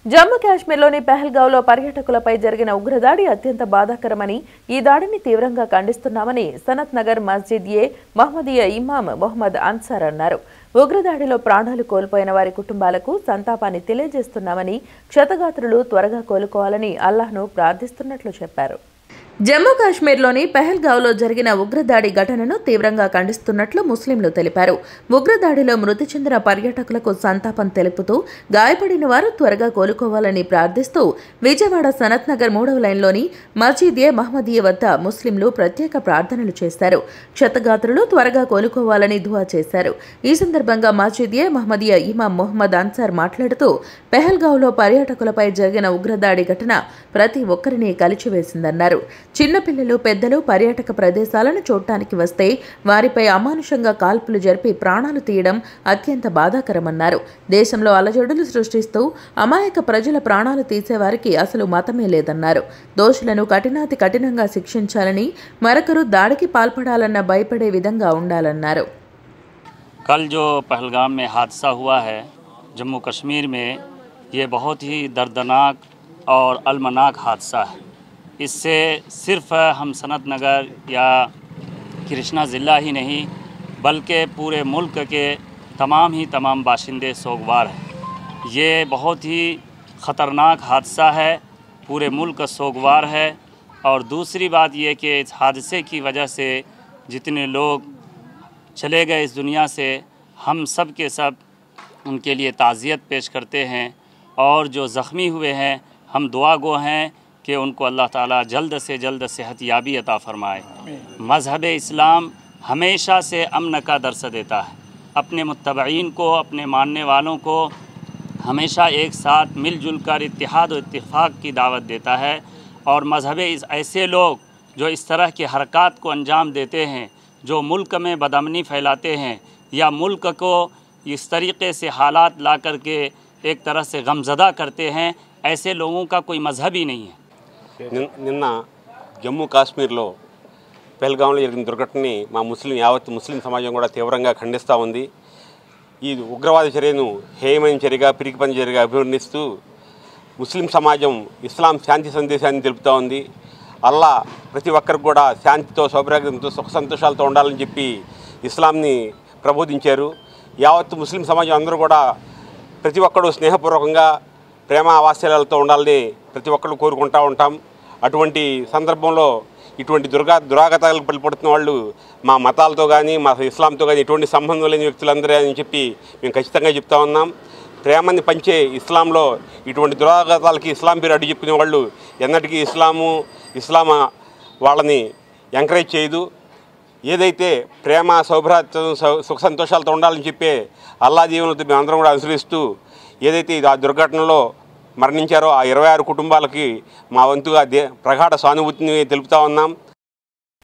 జమ్మూ కాశ్మీర్లోని పెహల్గావ్లో పర్యాటకులపై జరిగిన ఉగ్రదాడి అత్యంత బాధాకరమని, ఈ దాడిని తీవ్రంగా ఖండిస్తున్నామని సనత్ నగర్ మస్జిద్ ఏ మహమ్మదీయ ఇమాం మొహమ్మద్ అన్సార్ అన్నారు. ఉగ్రదాడిలో ప్రాణాలు కోల్పోయిన వారి కుటుంబాలకు సంతాపాన్ని తెలియజేస్తున్నామని, క్షతగాత్రులు త్వరగా కోలుకోవాలని అల్లాహ్ను ప్రార్థిస్తున్నట్లు చెప్పారు. జమ్మూ కాశ్మీర్లోని పెహల్గావ్లో జరిగిన ఉగ్రదాడి ఘటనను తీవ్రంగా ఖండిస్తున్నట్లు ముస్లింలు తెలిపారు. ఉగ్రదాడిలో మృతి చెందిన పర్యాటకులకు సంతాపం తెలుపుతూ, గాయపడిన వారు త్వరగా కోలుకోవాలని ప్రార్థిస్తూ విజయవాడ సనత్ నగర్ 3వ లైన్లోని మస్జిద్ ఏ మహమ్మదీయ వద్ద ముస్లింలు ప్రత్యేక ప్రార్థనలు చేశారు. క్షతగాత్రులు త్వరగా కోలుకోవాలని దుఆ చేశారు. ఈ సందర్భంగా మస్జిద్ ఏ మహమ్మదీయ ఇమాం మొహమ్మద్ అన్సార్ మాట్లాడుతూ, పెహల్గావ్లో పర్యాటకులపై జరిగిన ఉగ్రదాడి ఘటన ప్రతి ఒక్కరిని కలిచివేసిందన్నారు. చిన్నపిల్లలు, పెద్దలు పర్యాటక ప్రదేశాలను చూడటానికి వస్తే వారిపై అమానుషంగా కాల్పులు జరిపి ప్రాణాలు తీయడం అత్యంత బాధాకరమన్నారు. దేశంలో అలజడులు సృష్టిస్తూ అమాయక ప్రజల ప్రాణాలు తీసేవారికి అసలు మతమే లేదన్నారు. దోషులను కఠినాతి కఠినంగా శిక్షించాలని, మరొకరు దాడికి పాల్పడాలన్న భయపడే విధంగా ఉండాలన్నారు. कल जो पहलगाम में हादसा हुआ है जम्मू कश्मीर में, ये बहुत ही दर्दनाक और अलमनाक हादसा है। इससे सिर्फ हम सनत नगर या कृष्णा ज़िला ही नहीं बल्कि पूरे मुल्क के तमाम बाशिंदे सोगवार हैं। ये बहुत ही ख़तरनाक हादसा है, पूरे मुल्क सोगवार है। और दूसरी बात ये कि इस हादसे की वजह से जितने लोग चले गए इस दुनिया से, हम सब के सब उनके लिए ताज़ियत पेश करते हैं। और जो ज़ख्मी हुए हैं, हम दुआ गो हैं कि उनको अल्लाह ताला जल्द से जल्द सेहत याबी अता फ़रमाए। मज़हब इस्लाम हमेशा से अमन का दर्स देता है, अपने मुत्तबईन को, अपने मानने वालों को हमेशा एक साथ मिलजुल कर इत्तिहाद और इत्तिफाक की दावत देता है। और मज़हब ऐसे लोग जो इस तरह की हरकत को अंजाम देते हैं, जो मुल्क में बदअमनी फैलाते हैं या मुल्क को इस तरीक़े से हालात ला कर के एक तरह से गमज़दा करते हैं, ऐसे लोगों का कोई मज़हब ही नहीं है। నిన్న జమ్మూ కాశ్మీర్లో పెహల్గాంలో జరిగిన దుర్ఘటనని మా యావత్ ముస్లిం సమాజం కూడా తీవ్రంగా ఖండిస్తూ ఉంది. ఈ ఉగ్రవాద చర్యను హేయమైన చర్యగా, పిరికిపని చర్యగా అభివర్ణిస్తూ ముస్లిం సమాజం ఇస్లాం శాంతి సందేశాన్ని తెలుపుతూ ఉంది. అల్లా ప్రతి ఒక్కరికి కూడా శాంతితో, సౌభాగ్యంతో, సుఖ సంతోషాలతో ఉండాలని చెప్పి ఇస్లాంని ప్రబోధించారు. యావత్ ముస్లిం సమాజం అందరూ కూడా ప్రతి ఒక్కరు స్నేహపూర్వకంగా, ప్రేమ వాత్సల్యాలతో ఉండాలని ప్రతి ఒక్కరు కోరుకుంటూ ఉంటాం. అటువంటి సందర్భంలో ఇటువంటి దురాగతాలకు పడిపడుతున్న వాళ్ళు మా మతాలతో కానీ, మా ఇస్లాంతో కానీ ఎటువంటి సంబంధం లేని వ్యక్తులందరే అని చెప్పి మేము ఖచ్చితంగా చెప్తా ఉన్నాం. ప్రేమని పంచే ఇస్లాంలో ఇటువంటి దురాగతాలకి ఇస్లాం పేరు అడ్డు చెప్పుకునే వాళ్ళు ఎన్నటికీ ఇస్లాం వాళ్ళని ఎంకరేజ్ చేయదు. ఏదైతే ప్రేమ, సౌభ్రాత్యం, సుఖ సంతోషాలతో ఉండాలని చెప్పే అల్లా దీవెనలతో మేము అందరం కూడా అనుసరిస్తూ ఏదైతే ఆ దుర్ఘటనలో మరణించారో ఆ 26 కుటుంబాలకి మా వంతుగా ప్రగాఢ సానుభూతిని తెలుపుతా ఉన్నాం.